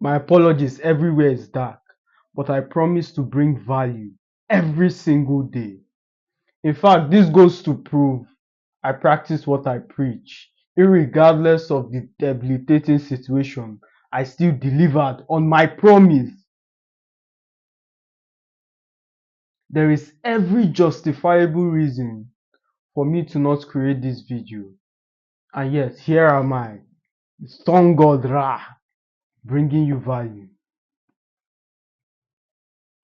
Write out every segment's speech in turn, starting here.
My apologies, everywhere is dark, but I promise to bring value every single day. In fact, this goes to prove I practice what I preach. Irregardless of the debilitating situation, I still delivered on my promise. There is every justifiable reason for me to not create this video. And yet, here am I, the sun god Ra, bringing you value.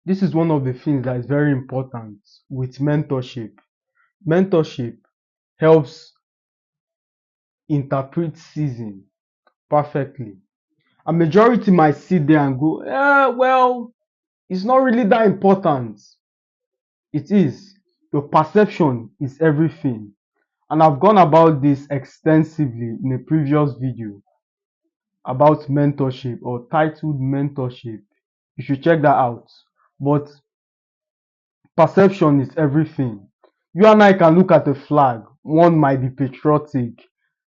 This is one of the things that is very important with mentorship. Mentorship helps interpret season perfectly. A majority might sit there and go, well, it's not really that important. It is. Your perception is everything. And I've gone about this extensively in a previous video about mentorship or titled mentorship. You should check that out. But perception is everything. You and I can look at a flag. One might be patriotic,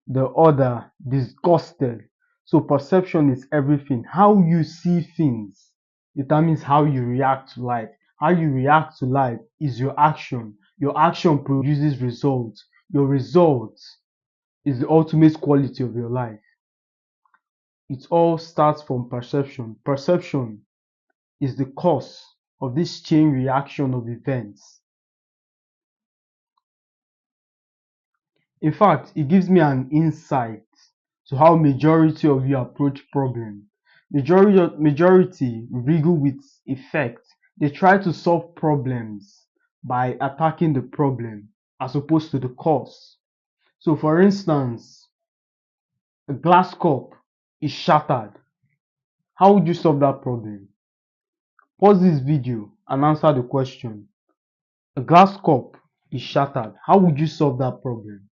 the other disgusted. So perception is everything. How you see things determines how you react to life. How you react to life is your action. Your action produces results. Your results is the ultimate quality of your life. It all starts from perception. Perception is the cause of this chain reaction of events. In fact, it gives me an insight to how majority of you approach problem. Majority wriggle with effect. They try to solve problems by attacking the problem as opposed to the cause. So for instance, a glass cup is shattered. How would you solve that problem? Pause this video and answer the question. A glass cup is shattered. How would you solve that problem?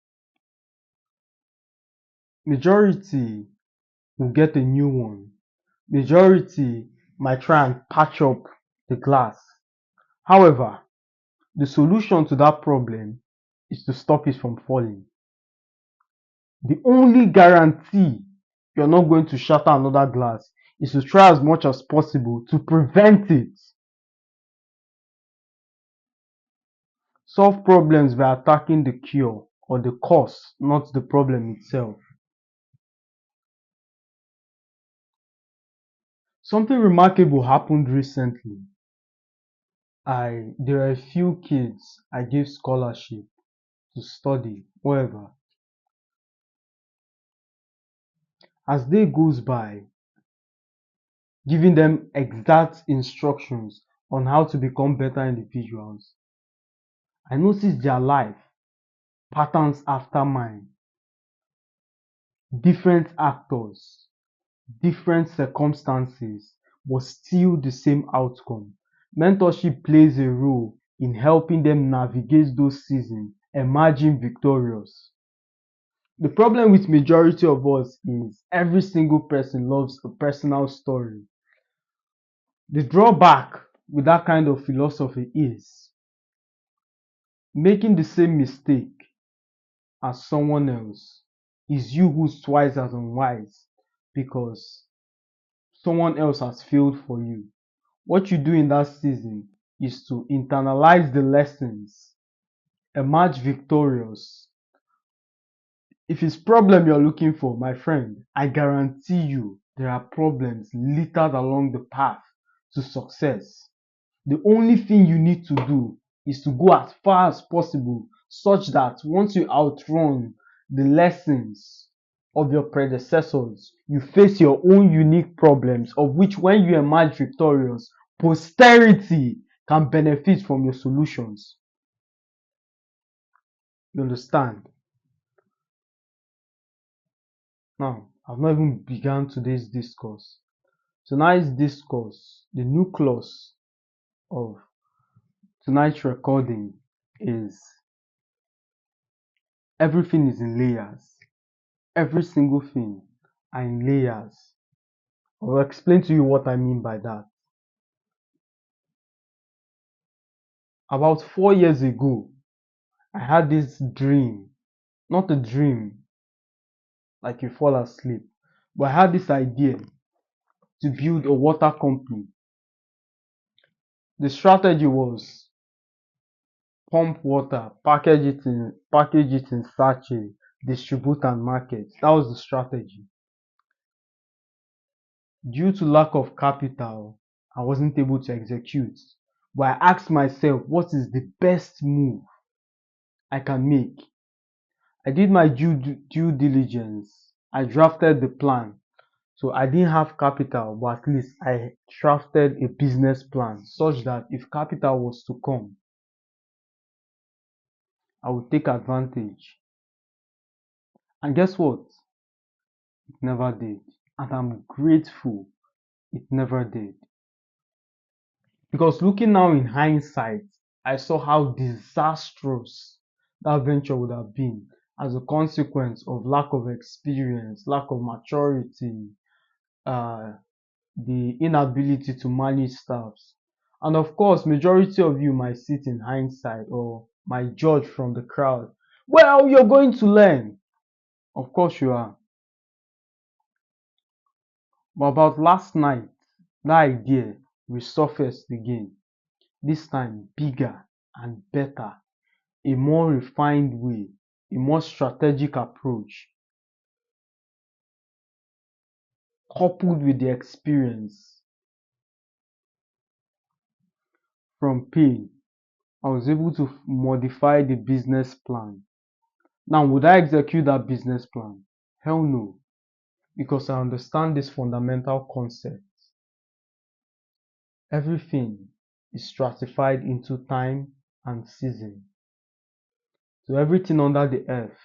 Majority will get a new one. Majority might try and patch up the glass. However, the solution to that problem is to stop it from falling. The only guarantee you're not going to shatter another glass is to try as much as possible to prevent it. Solve problems by attacking the cure or the cause, not the problem itself. Something remarkable happened recently. There are a few kids I gave scholarship to study wherever. As day goes by, giving them exact instructions on how to become better individuals, I noticed their life patterns after mine, different actors, different circumstances, but still the same outcome. Mentorship plays a role in helping them navigate those seasons, emerging victorious. The problem with majority of us is every single person loves a personal story. The drawback with that kind of philosophy is making the same mistake as someone else is you who's twice as unwise because someone else has failed for you. What you do in that season is to internalize the lessons, emerge victorious. If it's problem you're looking for, my friend, I guarantee you there are problems littered along the path to success. The only thing you need to do is to go as far as possible such that once you outrun the lessons of your predecessors, you face your own unique problems of which when you emerge victorious, posterity can benefit from your solutions. You understand? Now, I've not even begun today's discourse. Tonight's discourse, the nucleus of tonight's recording is everything is in layers. Every single thing are in layers. I'll explain to you what I mean by that. About 4 years ago, I had this dream. Not a dream, like you fall asleep, but I had this idea to build a water company. The strategy was pump water, package it in sachet, distribute and market. That was the strategy. Due to lack of capital, I wasn't able to execute. But I asked myself, what is the best move I can make? I did my due diligence. I drafted the plan. So I didn't have capital, but at least I drafted a business plan such that if capital was to come, I would take advantage. And guess what? It never did. And I'm grateful it never did. Because looking now in hindsight, I saw how disastrous that venture would have been as a consequence of lack of experience, lack of maturity, uh, the inability to manage staffs. And of course, majority of you might sit in hindsight or might judge from the crowd. Well, you're going to learn. Of course you are. But about last night, that idea resurfaced again. This time bigger and better, a more refined way, a more strategic approach, coupled with the experience from pain. I was able to modify the business plan. Now, would I execute that business plan? Hell no, because I understand this fundamental concept. Everything is stratified into time and season. So everything under the earth,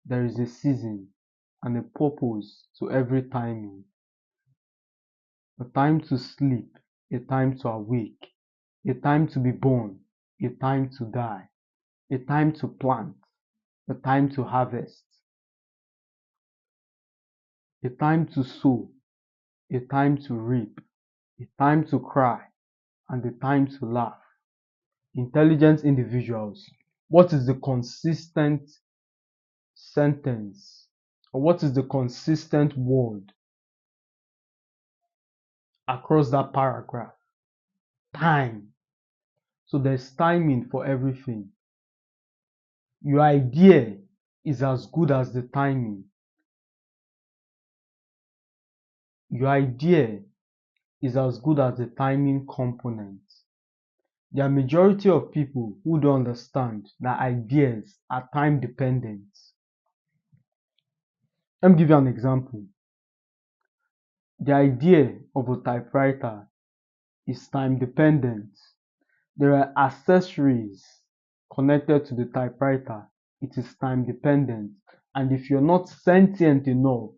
there is a season and a purpose to every timing. A time to sleep, a time to awake, a time to be born, a time to die, a time to plant, a time to harvest, a time to sow, a time to reap, a time to cry, and a time to laugh. Intelligent individuals, what is the consistent sentence or what is the consistent word across that paragraph? Time. So there's timing for everything. Your idea is as good as the timing. Your idea is as good as the timing component. There are majority of people who don't understand that ideas are time dependent. Let me give you an example. The idea of a typewriter is time dependent. There are accessories connected to the typewriter. It is time dependent. And if you're not sentient enough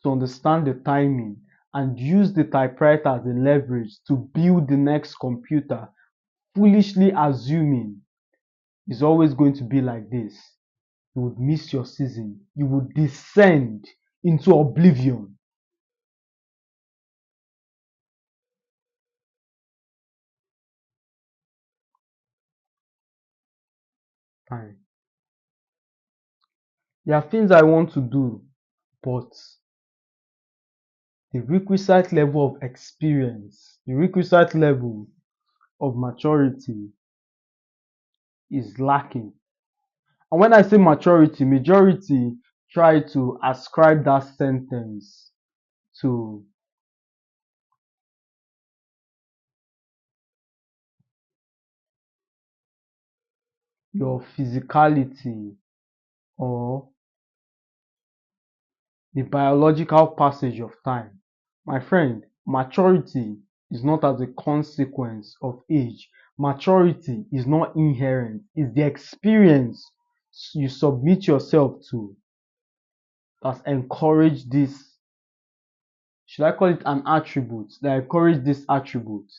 to understand the timing and use the typewriter as a leverage to build the next computer, foolishly assuming it's always going to be like this, you would miss your season. You would descend into oblivion. Time. There are things I want to do, but the requisite level of experience, the requisite level of maturity is lacking. And when I say maturity, majority try to ascribe that sentence to your physicality or the biological passage of time. My friend, maturity is not as a consequence of age. Maturity is not inherent, it's the experience you submit yourself to that encourage this. Should I call it an attribute? That encourage this attribute.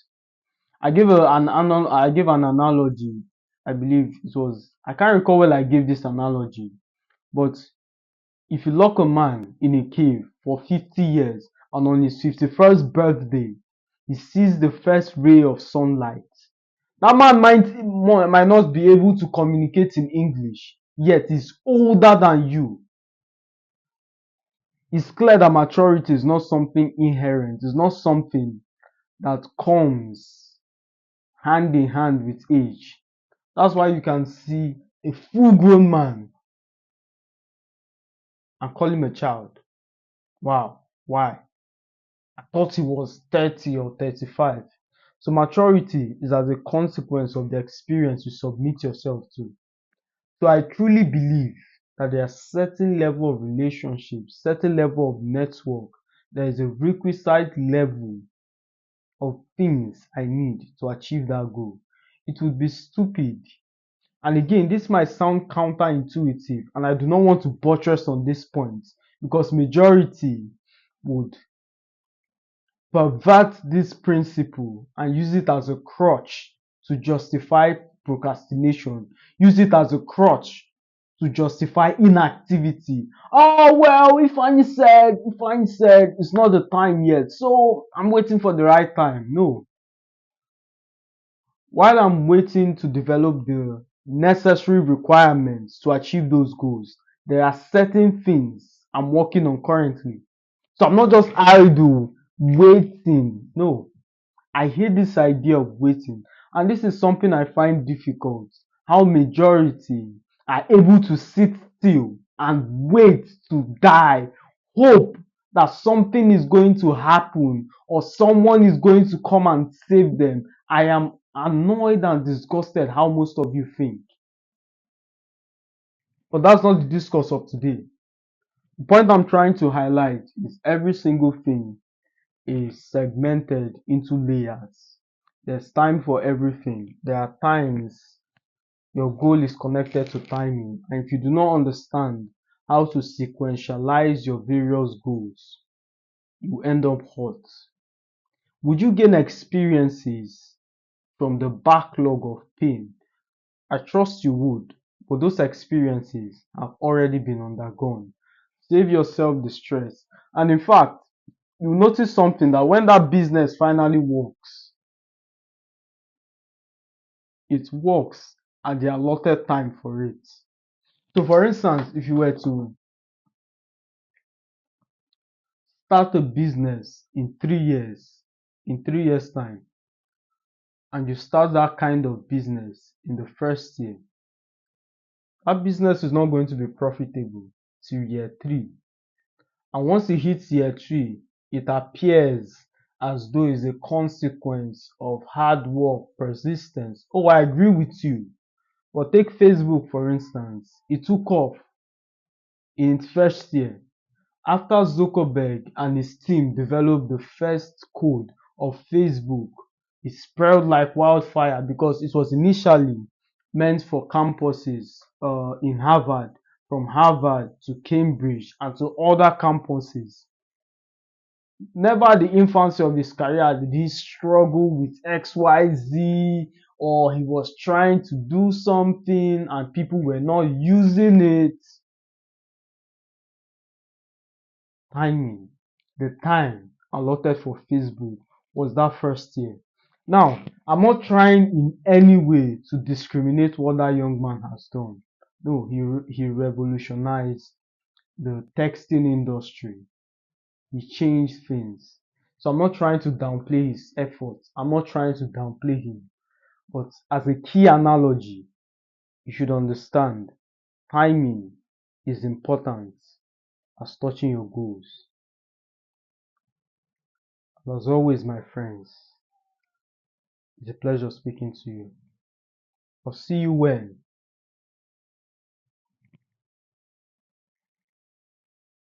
I gave an analogy. I believe it was I can't recall when I gave this analogy, but if you lock a man in a cave for 50 years and on his 51st birthday, he sees the first ray of sunlight, that man might not be able to communicate in English, yet he's older than you. It's clear that maturity is not something inherent, it's not something that comes hand in hand with age. That's why you can see a full grown man and call him a child. Wow, why? I thought he was 30 or 35. So maturity is as a consequence of the experience you submit yourself to. So I truly believe that there are certain level of relationships, certain level of network, there is a requisite level of things I need to achieve that goal. It would be stupid. And again, this might sound counterintuitive, and I do not want to buttress on this point because majority would pervert this principle and use it as a crutch to justify procrastination, use it as a crutch to justify inactivity. Oh well, Ifeanyi said it's not the time yet, so I'm waiting for the right time. No, while I'm waiting to develop the necessary requirements to achieve those goals, there are certain things I'm working on currently. So I'm not just idle waiting. No, I hate this idea of waiting, and this is something I find difficult. How majority are able to sit still and wait to die, hope that something is going to happen or someone is going to come and save them. I am annoyed and disgusted how most of you think. But that's not the discourse of today. The point I'm trying to highlight is every single thing is segmented into layers. There's time for everything. There are times your goal is connected to timing, and if you do not understand how to sequentialize your various goals, you end up hurt. Would you gain experiences from the backlog of pain? I trust you would, but those experiences have already been undergone. Save yourself the stress. And in fact, you notice something that when that business finally works, it works at the allotted time for it. So, for instance, if you were to start a business in 3 years' time, and you start that kind of business in the first year, that business is not going to be profitable till year three. And once it hits year three, it appears as though it's a consequence of hard work, persistence. Oh, I agree with you. But take Facebook, for instance, it took off in its first year. After Zuckerberg and his team developed the first code of Facebook, it spread like wildfire because it was initially meant for campuses in Harvard, from Harvard to Cambridge and to other campuses. Never at the infancy of his career did he struggle with XYZ or he was trying to do something and people were not using it. Timing, the time allotted for Facebook was that first year. Now, I'm not trying in any way to discriminate what that young man has done. No, he revolutionized the texting industry. He changed things. So I'm not trying to downplay his efforts. I'm not trying to downplay him. But as a key analogy, you should understand timing is important as touching your goals. As always, my friends, it's a pleasure speaking to you. I'll see you when